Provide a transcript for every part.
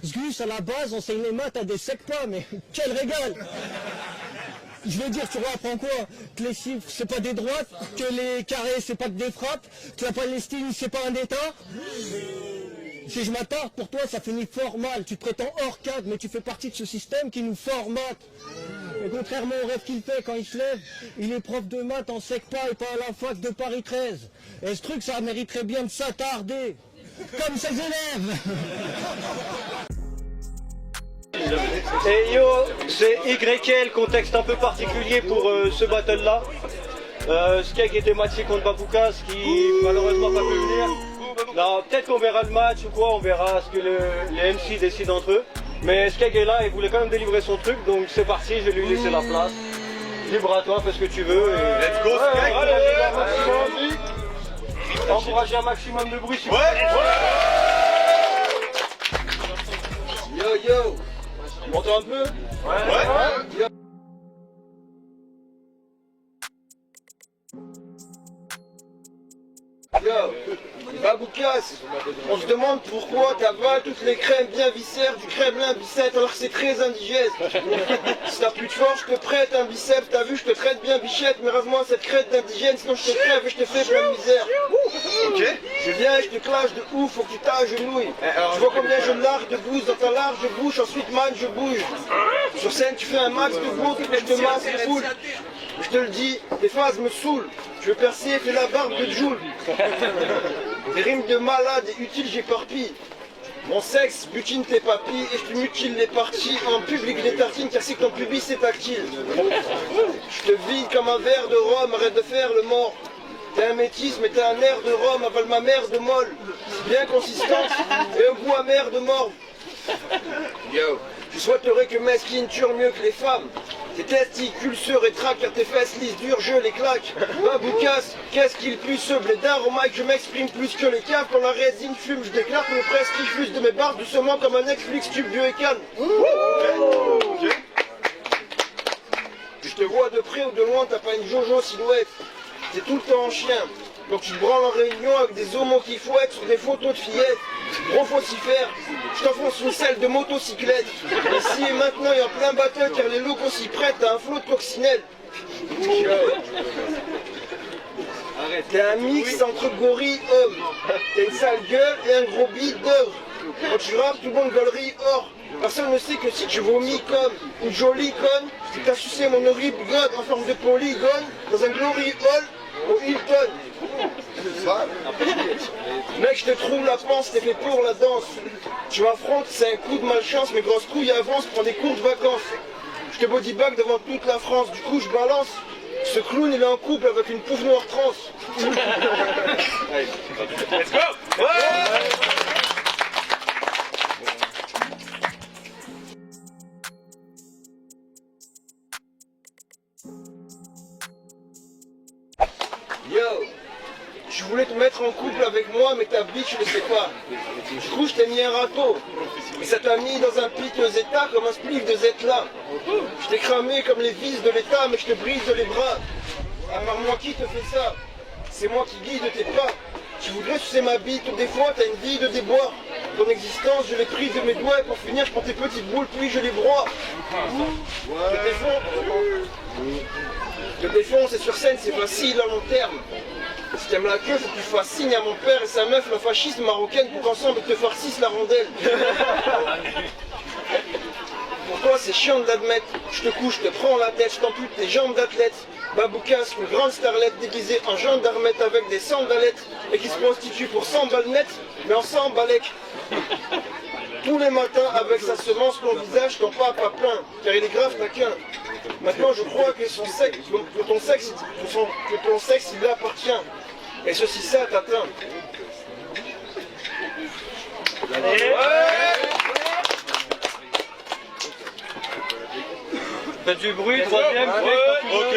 Zgus, à la base, enseigne les maths à des secs-pas, mais quel régal! Je veux dire, tu apprends quoi? Que les chiffres, c'est pas des droites, que les carrés, c'est pas que des frappes, que la Palestine, c'est pas un État? Si je m'attarde, pour toi, ça finit fort mal. Tu te prétends hors cadre, mais tu fais partie de ce système qui nous formate. Et contrairement au rêve qu'il fait quand il se lève, il est prof de maths en sec-pas et pas à la fac de Paris 13. Et ce truc, ça mériterait bien de s'attarder. Comme ses élèves. Et yo, c'est YL, contexte un peu particulier pour ce battle là. Skeg et Demachi contre Baboukas qui malheureusement pas pu venir. Non, peut-être qu'on verra le match ou quoi, on verra ce que les MC décident entre eux. Mais Skeg est là et voulait quand même délivrer son truc, donc c'est parti, je vais lui laisser la place. Libre à toi, fais ce que tu veux. Et... Let's go, Skeg! Encourager un maximum de bruit. Yo yo! Tu m'entends un peu? Ouais. Yo, Baboukas, on se demande pourquoi t'avales toutes les crèmes bien viscères du Kremlin bicêtre alors que c'est très indigeste. Si t'as plus de force, je te prête un biceps, t'as vu, je te traite bien bichette, mais rase-moi cette crête d'indigène, sinon je te crève et je te fais plein de misère. Ok. Je viens et je te clash de ouf, faut que tu t'agenouilles. Tu vois combien je largue de bouse dans ta large bouche, ensuite man je bouge. Sur scène tu fais un max de bourre et je te masse les foules. Je te le dis, tes phases me saoulent. Je veux percer, fais la barbe de Joule. Des rimes de malade et utiles, j'éparpille. Mon sexe butine tes papilles et je te mutile les parties en public les tartines car c'est que ton pubis c'est tactile. Je te vide comme un verre de rhum, arrête de faire le mort. T'es un métis mais t'as un air de rhum, avale ma mère de molle. C'est bien consistante et au goût amer de mort. Yo, je souhaiterais que mesquine tue mieux que les femmes. Tes testicules se rétractent car tes fesses lisses dures, je les claque. Baboukas, qu'est-ce qu'il pue ce blédard? Au mic je m'exprime plus que les caves. Quand la résine fume, je déclare que le prestige fuse de mes barres doucement comme un ex-flix tube du Ecan. Okay. Je te vois de près ou de loin, t'as pas une jojo silhouette. T'es tout le temps en chien. Donc tu te branles en réunion avec des homos qui fouettent sur des photos de fillettes. Gros faucifère, je t'enfonce une selle de motocyclette. Ici et maintenant il y a plein battle car les locaux s'y prêtent à un flot de coccinelle. T'es un mix entre gorille et homme. T'as une sale gueule et un gros bide d'œuvre. Quand tu rappes, tout le monde gaulerie or. Personne ne sait que si tu vomis comme une jolie conne, c'est que t'as sucé mon horrible god en forme de polygone dans un glory hall au Hilton. Mec, je te trouve la panse, t'es fait pour la danse. Tu m'affrontes, c'est un coup de malchance, mes grosses couilles avancent, prends des cours de vacances. Je te bodybag devant toute la France, du coup je balance. Ce clown il est en couple avec une pouffe noire trans. Let's go! Yo, je voulais te mettre en couple avec moi, mais ta bitch je le sais pas. Je trouve que je t'ai mis un râteau. Et ça t'a mis dans un piteux état comme un spliff de Zetla. Je t'ai cramé comme les vis de l'état, mais je te brise les bras. À part moi qui te fait ça? C'est moi qui guide tes pas. Tu voudrais sucer ma bite, des fois t'as une vie de déboire. Ton existence, je l'ai prise de mes doigts et pour finir, je prends tes petites boules, puis je les broie. Je te défonce et sur scène, c'est facile à long terme. Si t'aimes la queue, faut que tu fasses signe à mon père et sa meuf, la fasciste marocaine, pour qu'ensemble ils te farcissent la rondelle. Pour toi, c'est chiant de l'admettre. Je te couche, je te prends la tête, je t'ampute tes jambes d'athlète. Baboukas, une grande starlette déguisée en gendarmette avec des sandalettes et qui se prostitue pour 100 balles net, mais en 100 balèques. Tous les matins, avec sa semence, ton visage, ton pas plein, car il est grave taquin. Maintenant, je crois que ton sexe, il lui appartient. Et ceci, ça t'atteint. Faites du bruit, troisième, Ok.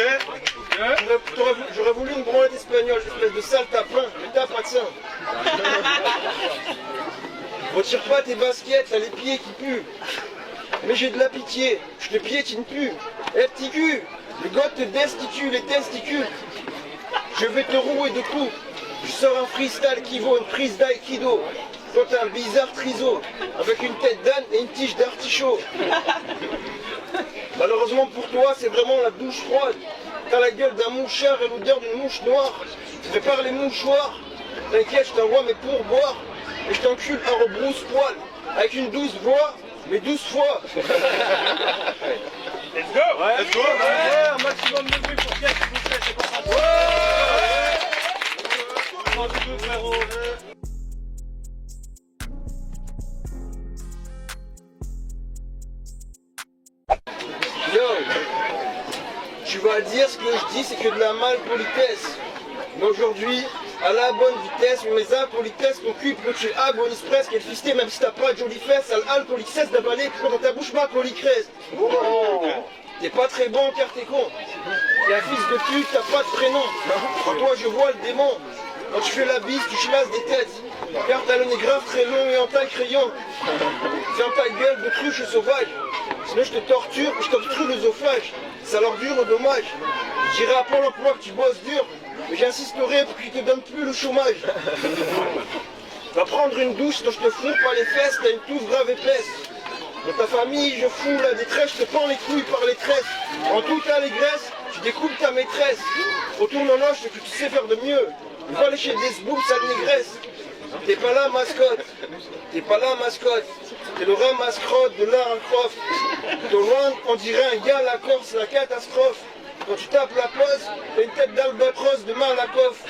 J'aurais voulu une branlette espagnole, espèce de sale tapin, mais t'as pas de sein. Retire pas tes baskets, t'as les pieds qui puent. Mais j'ai de la pitié, je te piétine plus. Eh petit cul, le gars te destitue les testicules. Je vais te rouer de coups. Je sors un freestyle qui vaut une prise d'aïkido. Toi t'es un bizarre triso, avec une tête d'âne et une tige d'artichaut. Malheureusement pour toi, c'est vraiment la douche froide. T'as la gueule d'un mouchard et l'odeur d'une mouche noire. Prépare les mouchoirs. T'inquiète, je t'envoie mes pourboires. Et je t'encule un rebrousse-poil. Avec une douce voix, mais 12 fois. Let's go! Ouais, let's go! Ouais, un maximum de bruit pour Sketch, s'il vous plaît, c'est pour ça. Ouais! Frérot! Yo, tu vas dire ce que je dis, c'est que de la malpolitesse. Mais aujourd'hui, à la bonne vitesse, mes impolitesses, ton cul peut que tu agonisses presque, et le fisté, même si t'as pas de jolies fesses, à l'alcoolique cesse d'avaler, quand dans ta bouche ma polycresse. Oh. T'es pas très bon car t'es con. T'es un fils de pute, t'as pas de prénom. En toi je vois le démon. Quand tu fais la bise, tu chlasses des têtes. Car t'as le nez grave très long et en taille crayon. Ferme ta gueule de cruche sauvage. Sinon je te torture et je t'obstrue l'œsophage. Ça leur dure au dommage. Je dirais à Pôle emploi que tu bosses dur, mais j'insisterai pour qu'ils te donnent plus le chômage. Va prendre une douche, sinon je te fous pas les fesses, t'as une touffe grave épaisse. Dans ta famille, je fous la détresse, je te pends les couilles par les tresses. En toute allégresse, tu découpes ta maîtresse. Retourne en loge, ce que tu sais faire de mieux. Va aller chez des sboops, sale négresse. T'es pas là, mascotte. T'es pas là, mascotte. T'es le rein mascotte de Lara Croft. Ton round, on dirait un gars à la Corse, la catastrophe. Quand tu tapes la pose, t'as une tête d'albatros de Malakoff.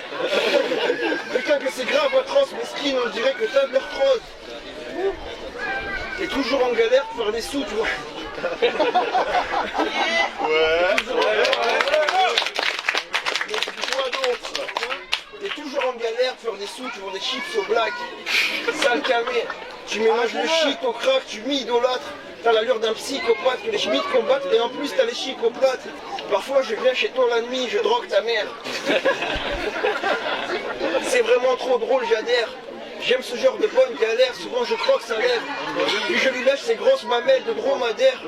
Putain que c'est grave, atroce, mesquine, on dirait que t'as de l'arthrose. T'es toujours en galère pour faire des sous, tu vois. T'es toujours en galère pour faire des sous, tu vends des chips au black. Sale camé, tu mélanges le shit au crack, tu m'idolâtres. T'as l'allure d'un psychopathe que les schmitts combattent et en plus t'as les chicoplates. Parfois je viens chez toi la nuit, je drogue ta mère. C'est vraiment trop drôle, j'adhère. J'aime ce genre de bonne galère, souvent je croque sa lèvre. Puis je lui lâche ses grosses mamelles de dromadaire.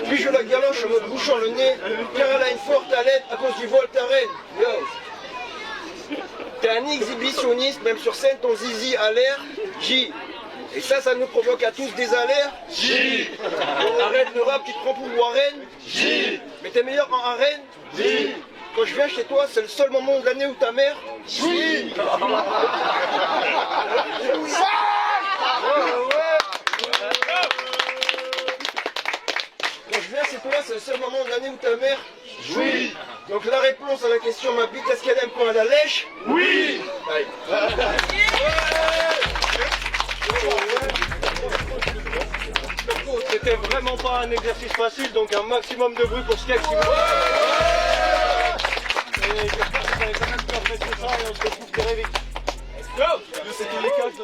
Puis je la galoche en me bouchant le nez, car elle a une forte haleine à cause du Voltaren. Yo. T'es un exhibitionniste, même sur scène ton zizi a l'air J. Et ça nous provoque à tous des alertes. J. Arrête le rap qui te prend pour Warren. J. Mais t'es meilleur en arène. J. Quand je viens chez toi, c'est le seul moment de l'année où ta mère. Oui. Quand je viens chez toi, c'est le seul moment de l'année où ta mère. Oui. Donc la réponse à la question ma bite, est-ce qu'elle aime quand elle la lèche? Oui. C'était vraiment pas un exercice facile, donc un maximum de bruit pour Sketch. Et j'espère que vous avez quand même pu apprécier ça et on se retrouve très vite. Let's go. C'était les coachs.